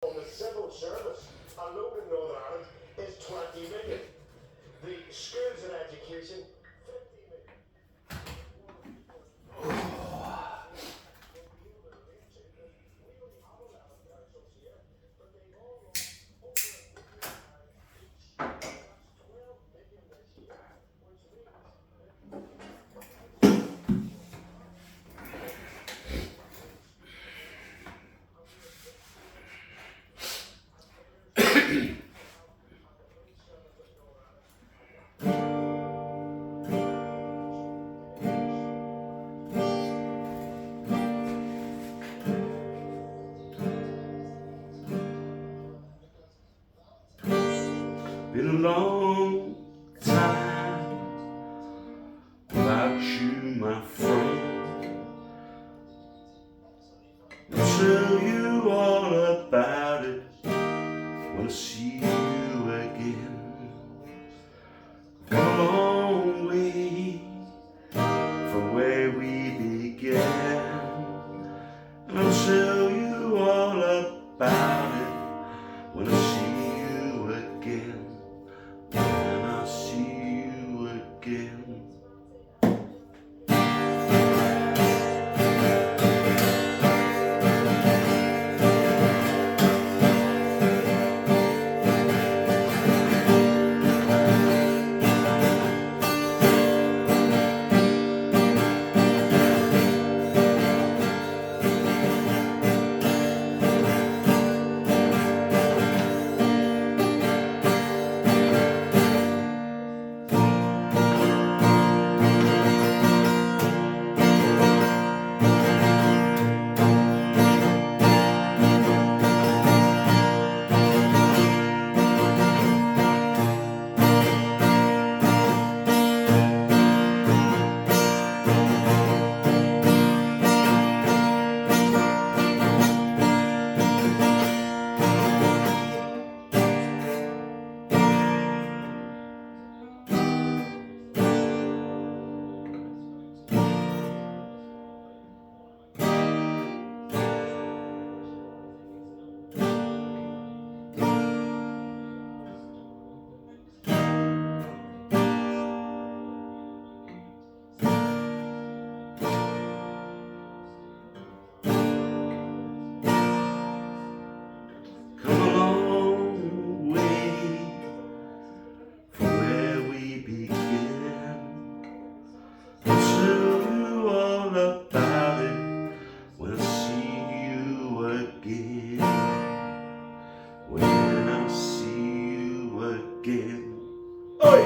On the civil service alone in Northern Ireland is 20 million. The schools and education, 50 million. Been a long time without you, my friend. I'll tell you all about it when I see you again. Come a long way from where we began, and I'll tell you all about it when I see you again. When I see you again. Come a long way from where we began. I'll tell you all about it when I see you again. When I see you again. Oi!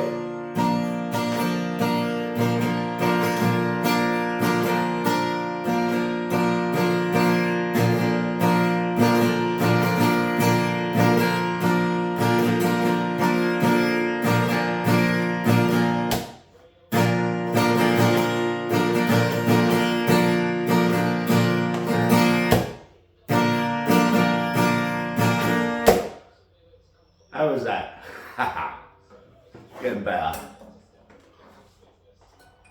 How was that? Getting better.